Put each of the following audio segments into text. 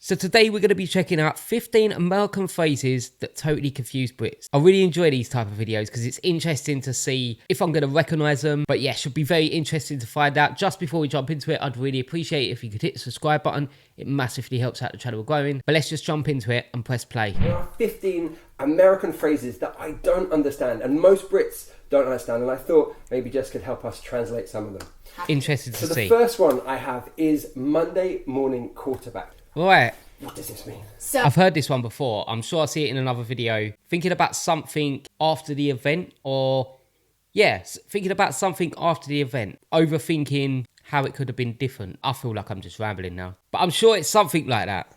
So today we're going to be checking out 15 American phrases that totally confuse Brits. I really enjoy these type of videos because it's interesting to see if I'm going to recognise them. But yeah, should be very interesting to find out. Just before we jump into it, I'd really appreciate it if you could hit the subscribe button. It massively helps out the channel growing. But let's just jump into it and press play. There are 15 American phrases that I don't understand, and most Brits don't understand, and I thought maybe Jess could help us translate some of them. Interested to So see. the first one I have is Monday morning quarterback. Right. What does this mean? So I've heard this one before. I'm sure I see it in another video. Thinking about something after the event, or yes, thinking about something after the event. Overthinking how it could have been different. I feel like I'm just rambling now, but I'm sure it's something like that.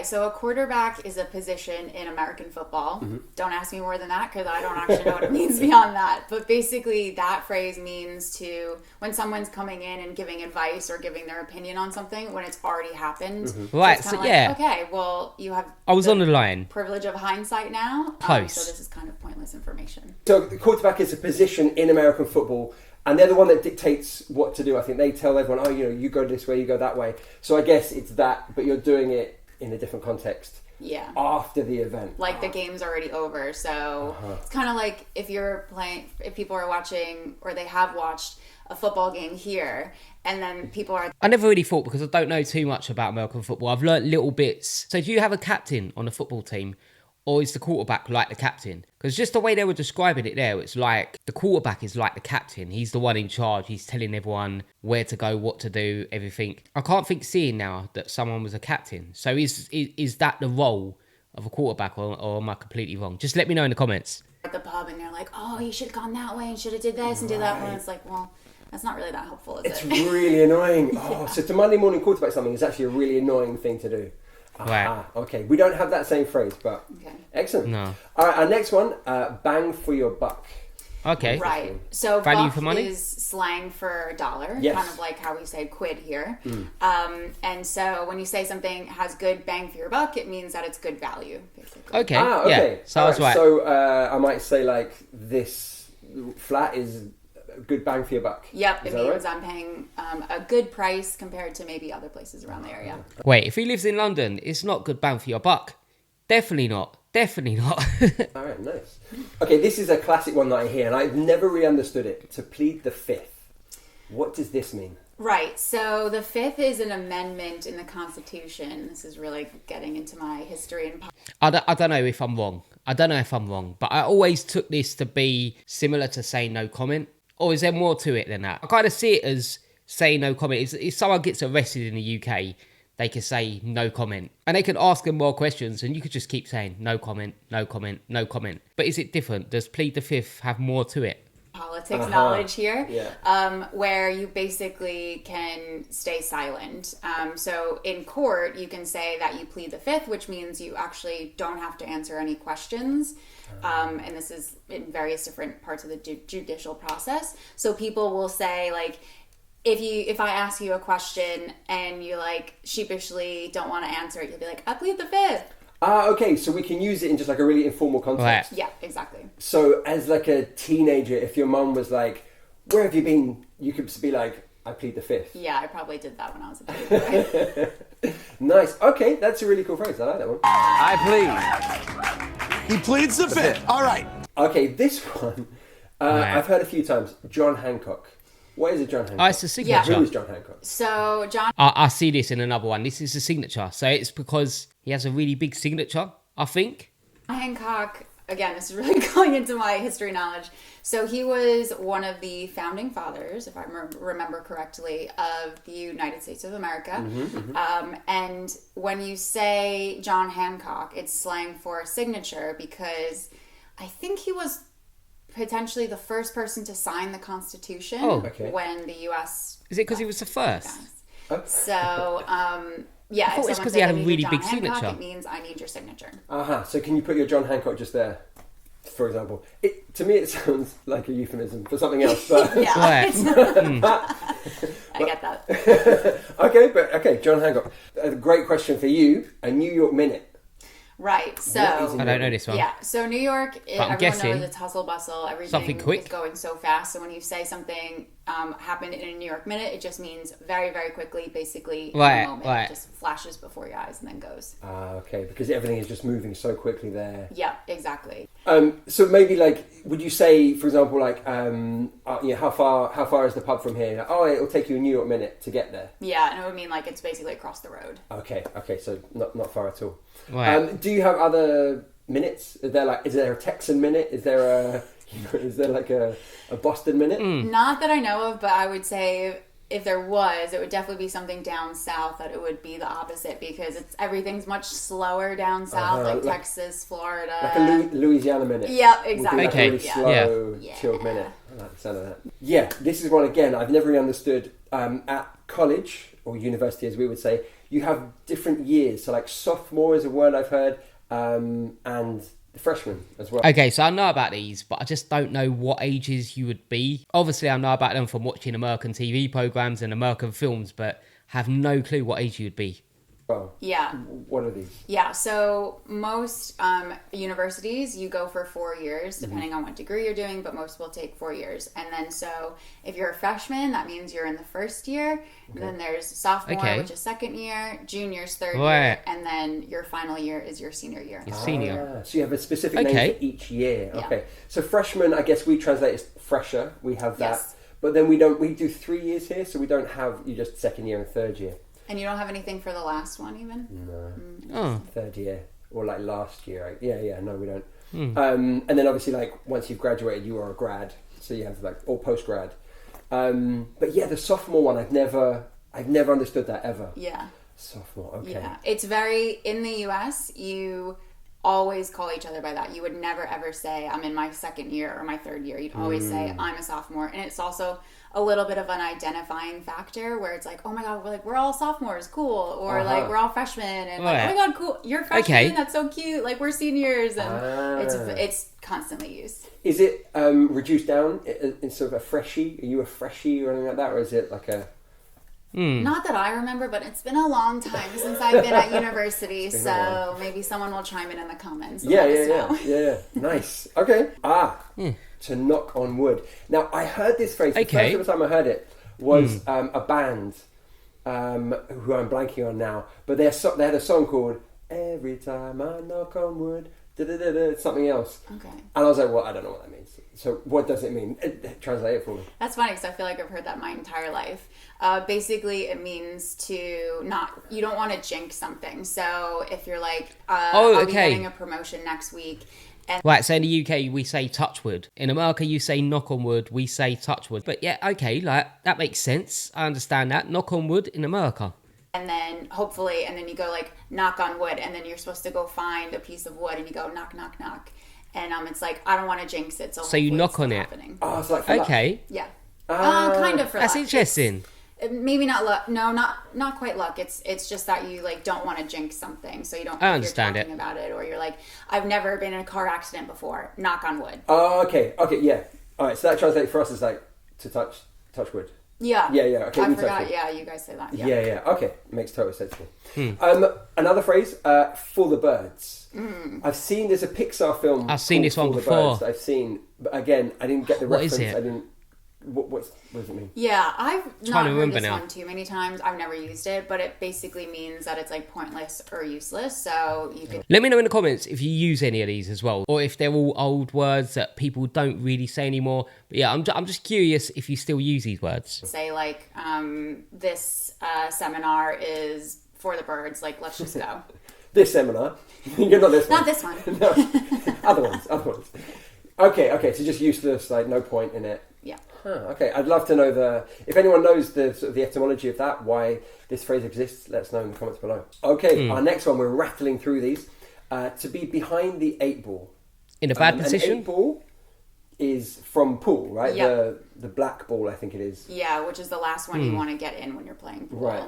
So a quarterback is a position in American football. Don't ask me more than that because I don't actually know what it means beyond that. But basically that phrase means to, when someone's coming in and giving advice or giving their opinion on something when it's already happened. Right, So, so like, yeah. okay, well, you have I was on the line. privilege of hindsight now. Close. So this is kind of pointless information. So the quarterback is a position in American football, and they're the one that dictates what to do. I think they tell everyone, oh, you go this way, you go that way. So I guess it's that, but you're doing it in a different context. Yeah. After the event. Like the game's already over. So it's kind of like if people are watching or they have watched a football game here and then people are... I never really thought, because I don't know too much about American football. I've learnt little bits. So do you have a captain on a football team? Or is the quarterback like the captain? Because just the way they were describing it there, it's like the quarterback is like the captain. He's the one in charge. He's telling everyone where to go, what to do, everything. I can't think seeing now that someone was a captain. So is that the role of a quarterback, or am I completely wrong? Just let me know in the comments. At the pub and they're like, oh, you should have gone that way and should have did this and did that. And it's like, well, that's not really that helpful, is It's it? really annoying. Oh, so to Monday morning quarterback something is actually a really annoying thing to do. Right. Okay, we don't have that same phrase, but Okay. excellent. No. All right, our next one, bang for your buck. Okay. Right. So Value buck for money? is slang for a dollar, Yes. kind of like how we say quid here. And so when you say something has good bang for your buck, it means that it's good value, basically. Okay. Okay. Yeah. So I was right. So I might say like this flat is a good bang for your buck. Yep, Is it that means right? I'm paying a good price compared to maybe other places around the area. Wait, if he lives in London, it's not good bang for your buck. Definitely not. Definitely not. All right, nice. Okay, this is a classic one that I hear, and I've never really understood it. To plead the fifth. What does this mean? Right, so the fifth is an amendment in the Constitution. This is really getting into my history and I don't know if I'm wrong. But I always took this to be similar to say no comment. Or is there more to it than that? I kind of see it as say no comment. If someone gets arrested in the UK, they can say no comment. And they can ask them more questions and you could just keep saying no comment, no comment, no comment. But is it different? Does plead the fifth have more to it? politics knowledge here, Yeah. where you basically can stay silent. So in court, you can say that you plead the fifth, which means you actually don't have to answer any questions. And this is in various different parts of the judicial process. So people will say, like, if I ask you a question and you like sheepishly don't want to answer it, you'll be like, I plead the fifth. Okay, so we can use it in just like a really informal context. Right. Yeah, exactly. So as like a teenager, if your mum was like, where have you been? You could be like, I plead the fifth. Yeah, I probably did that when I was a kid. Nice. Okay, that's a really cool phrase. I like that one. I plead. He pleads the fifth. All right. Okay, this one, I've heard a few times. John Hancock. What is a John Hancock? Oh, it's a signature. Who is John Hancock? So John I see this in another one. This is a signature. So it's because he has a really big signature, I think. Hancock, again, this is really going into my history knowledge. So he was one of the founding fathers, if I remember correctly, of the United States of America. And when you say John Hancock, it's slang for a signature because I think he was potentially the first person to sign the Constitution when the U.S. Is it because he was the first? So, yeah. I thought it's if someone 'cause he says, had "I a need really your big John Hancock," signature. It means I need your signature. So can you put your John Hancock just there, for example? To me, it sounds like a euphemism for something else. But Yeah. Right. I get that. okay, John Hancock. A great question for you. A New York minute. Right. So I don't know this one. yeah. So New York, I'm everyone guessing knows it's hustle bustle. Everything something quick. is going so fast. So when you say something happened in a New York minute. It just means very, very quickly, basically in Right, a moment. right. It just flashes before your eyes and then goes. Okay, because everything is just moving so quickly there. Yeah, exactly. So maybe like, would you say, for example, like, how far is the pub from here? Oh, it'll take you a New York minute to get there. Yeah, and it would mean like it's basically across the road. Okay, so not far at all. Right. Do you have other minutes? Is there a Texan minute? Is there like a Boston minute? Not that I know of, but I would say if there was, it would definitely be something down south that it would be the opposite because everything's much slower down south, like Texas, Florida. Like a Louisiana minute. Yeah, exactly. Would be like a really slow, chilled minute. I like the sound of that. Yeah, this is one again I've never really understood. At college or university, as we would say, you have different years. So like sophomore is a word I've heard, and freshman as well. Okay, so I know about these, but I just don't know what ages you would be. Obviously, I know about them from watching American TV programs and American films, but have no clue what age you would be. Oh, Yeah. what are these? Yeah, so most universities, you go for 4 years, depending on what degree you're doing, but most will take 4 years. And then so if you're a freshman, that means you're in the first year. And then there's sophomore, which is second year, junior's third year, and then your final year is your senior year. Your senior. So you have a specific name for each year. Yeah. Okay. So freshman, I guess we translate as fresher. We have that. Yes. But then we do 3 years here, so we don't have you just second year and third year. And you don't have anything for the last one even? No. Third year. Or like last year. Right? Yeah, no, we don't. And then obviously like once you've graduated you are a grad. So you have like or post grad. But yeah, the sophomore one I've never understood that ever. Yeah. Sophomore, okay. Yeah. It's very, in the US, you always call each other by that. You would never ever say, I'm in my second year or my third year. You'd always say, I'm a sophomore. And it's also a little bit of an identifying factor where it's like, oh my God, we're all sophomores, cool. Or like, we're all freshmen. And like, oh my God, cool. You're a freshman, that's so cute. Like, we're seniors. And it's constantly used. Is it reduced down in sort of a freshie? Are you a freshie or anything like that? Or is it like a... Not that I remember, but it's been a long time since I've been at university, so maybe someone will chime in the comments. And let us know. Yeah. Nice. Okay. To knock on wood. Now, I heard this phrase, the first ever time I heard it was a band who I'm blanking on now, but they had a song called Every Time I Knock on Wood, something else. Okay. And I was like, well, I don't know what that means. So what does it mean? Translate it for me. That's funny because I feel like I've heard that my entire life. Basically, it means you don't want to jinx something. So if you're like, I'll be getting a promotion next week. Right, so in the UK we say touch wood. In America you say knock on wood, we say touch wood. But yeah, okay, like that makes sense. I understand that. Knock on wood in America. And then hopefully, and then you go like knock on wood, and then you're supposed to go find a piece of wood, and you go knock, knock, knock. And it's like, I don't want to jinx it. So you knock on it. Happening. Oh, it's like for luck. Yeah. Kind of for That's luck. interesting. Maybe not luck. No, not quite luck. It's just that you like don't want to jinx something, so you don't. I understand you're talking about it, or you're like, I've never been in a car accident before. Knock on wood. Oh, okay, yeah. All right, so that translates for us as like to touch wood. Yeah. Yeah. Okay, I forgot. Yeah, you guys say that. Yeah. Okay, makes total sense to me. Another phrase, for the birds. I've seen there's a Pixar film. I've seen this one For the before. Birds that I've seen, but again, I didn't get the What reference. is it? I didn't. What does it mean? Yeah, I've to not heard remember this now. one too many times. I've never used it, but it basically means that it's like pointless or useless. So you could Let me know in the comments if you use any of these as well, or if they're all old words that people don't really say anymore. But yeah, I'm just curious if you still use these words. say like, this seminar is for the birds. Like, let's just go. This seminar. You're not this one. Not this one. No, other ones. Okay, so just useless, like no point in it. Yeah. Okay, I'd love to know if anyone knows the sort of the etymology of that, why this phrase exists, let us know in the comments below. Okay, our next one, we're rattling through these. To be behind the 8 ball. In a bad position? An 8 ball is from pool, right? Yep. The black ball, I think it is. Yeah, which is the last one you want to get in when you're playing pool. Right.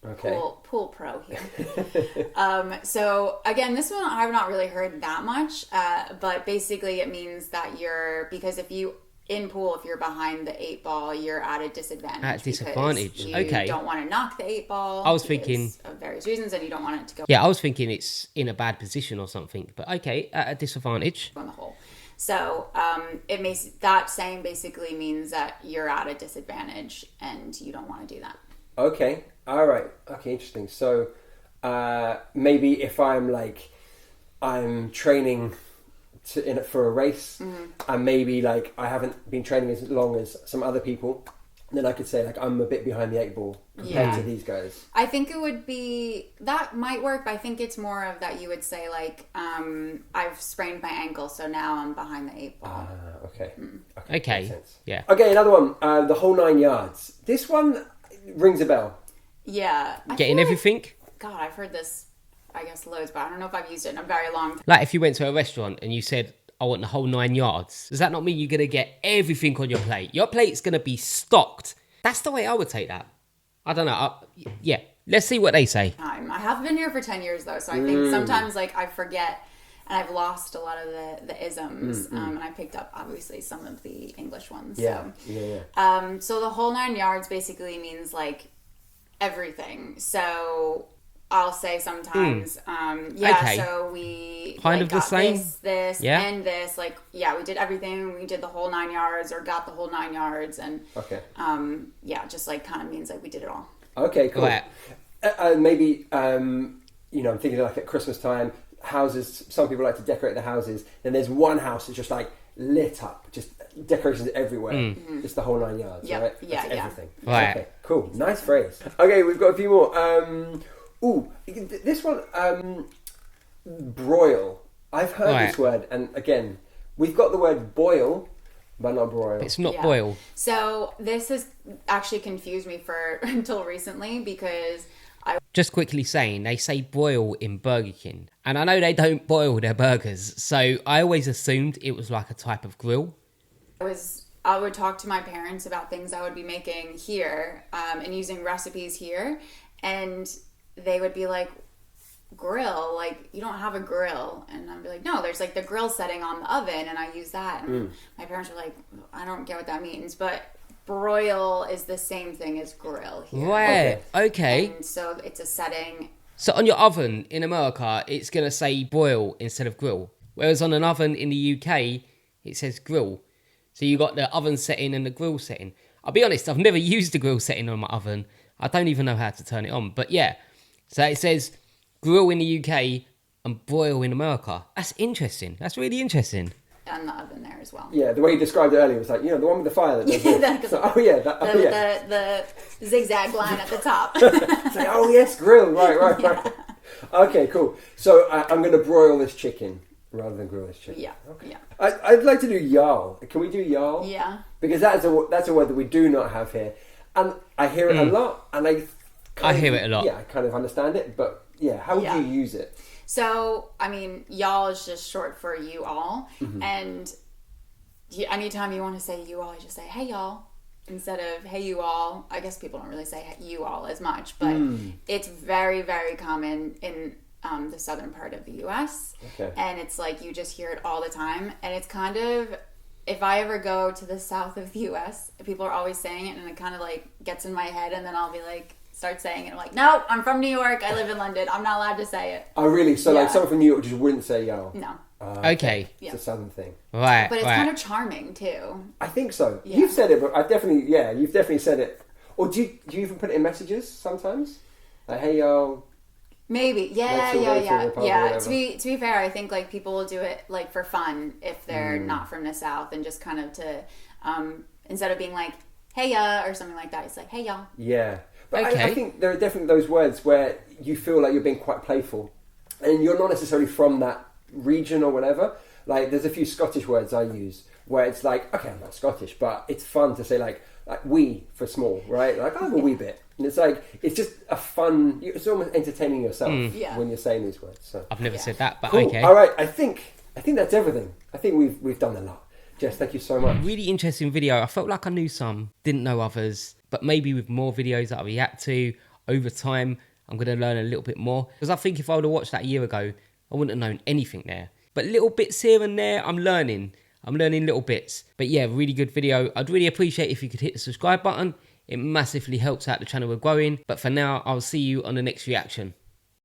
Okay. Pool pro here. So again, this one I've not really heard that much, but basically it means that because if you're behind the 8 ball, you're at a disadvantage. At disadvantage, okay. You don't want to knock the 8 ball. I was thinking of various reasons, and you don't want it to go. Yeah, I was thinking it's in a bad position or something. But okay, at a disadvantage. On the hole. So that saying basically means that you're at a disadvantage and you don't want to do that. Okay. All right. Okay. Interesting. So maybe if I'm training for a race, and maybe like I haven't been training as long as some other people, then I could say like I'm a bit behind the 8 ball compared to these guys. I think it would be, that might work, but I think it's more of that you would say like I've sprained my ankle, so now I'm behind the 8 ball. Okay. Okay. Makes sense. Yeah. Okay, another one. The whole 9 yards. This one rings a bell. Yeah. Getting everything. God, I've heard this, I guess, loads, but I don't know if I've used it in a very long time. Like if you went to a restaurant and you said, I want the whole 9 yards, does that not mean you're going to get everything on your plate? Your plate's going to be stocked. That's the way I would take that. I don't know. Yeah, let's see what they say. I have been here for 10 years, though, so I think sometimes like I forget, and I've lost a lot of the isms, and I picked up, obviously, some of the English ones. Yeah. So the whole 9 yards basically means like everything. So I'll say sometimes, Okay. so we Kind like, of the got same? this, Yeah. and this. Like, yeah, we did everything. We did the whole 9 yards, or got the whole 9 yards, and just like kind of means like we did it all. Okay, cool. Right. Maybe I'm thinking like at Christmas time, houses. Some people like to decorate the houses. Then there's one house that's just like lit up, just decorations everywhere. Just the whole 9 yards. Yep. Right? Yeah, That's yeah. everything. Right. Okay, cool. Nice phrase. Okay, we've got a few more. This one, broil. I've heard this word, and again, we've got the word boil, but not broil. It's not boil. So this has actually confused me until recently, because Just quickly saying, they say boil in Burger King. And I know they don't boil their burgers, so I always assumed it was like a type of grill. I would talk to my parents about things I would be making here, and using recipes here, and they would be like, grill, like you don't have a grill, and I'd be like, no, there's like the grill setting on the oven, and I use that, and my parents were like, I don't get what that means, but broil is the same thing as grill here. Right, okay. And so it's a setting. So on your oven in America, it's going to say boil instead of grill. Whereas on an oven in the UK, it says grill. So you got the oven setting and the grill setting. I'll be honest, I've never used the grill setting on my oven. I don't even know how to turn it on. But yeah, so it says grill in the UK and broil in America. That's interesting. That's really interesting. And the oven there as well. Yeah, the way you described it earlier was like, the one with the fire that does this. So, the zigzag line at the top. It's like, oh yes, grill, right. Okay, cool. So I'm going to broil this chicken rather than grill this chicken. Yeah, okay. yeah. I'd like to do y'all. Can we do y'all? Yeah. Because that's a word that we do not have here, and I hear it a lot, and I hear it a lot. Yeah, I kind of understand it, but yeah, how would you use it? So, I mean, y'all is just short for you all. And anytime you want to say you all, you just say, hey, y'all. Instead of, hey, you all. I guess people don't really say you all as much. But it's very, very common in the southern part of the U.S. Okay. And it's like you just hear it all the time. And it's kind of, if I ever go to the south of the U.S., people are always saying it. And it kind of like gets in my head. And then I'll be like, start saying it. I'm like, no, I'm from New York. I live in London. I'm not allowed to say it. Oh, really? So, like, someone from New York just wouldn't say y'all? No. Okay. It's a southern thing. Right, But it's kind of charming, too. I think so. Yeah. You've said it, but you've definitely said it. Or do you even put it in messages sometimes? Like, hey, y'all. Maybe. Yeah. Yeah. To be fair, I think, like, people will do it, like, for fun if they're not from the South, and just kind of to, instead of being like, hey, or something like that, it's like, hey, y'all. Yeah. But Okay. I think there are definitely those words where you feel like you're being quite playful, and you're not necessarily from that region or whatever. Like, there's a few Scottish words I use where it's like, okay, I'm not Scottish, but it's fun to say like wee for small, right? Like, I have a wee bit. And it's like, it's just a fun, it's almost entertaining yourself when you're saying these words. So. I've never said that, but Cool. okay. All right, I think that's everything. I think we've done a lot. Jess, thank you so much. Really interesting video. I felt like I knew some, didn't know others, but maybe with more videos that I react to over time, I'm going to learn a little bit more. Because I think if I would have watched that a year ago, I wouldn't have known anything there. But little bits here and there, I'm learning little bits. But yeah, really good video. I'd really appreciate if you could hit the subscribe button. It massively helps out the channel we're growing. But for now, I'll see you on the next reaction.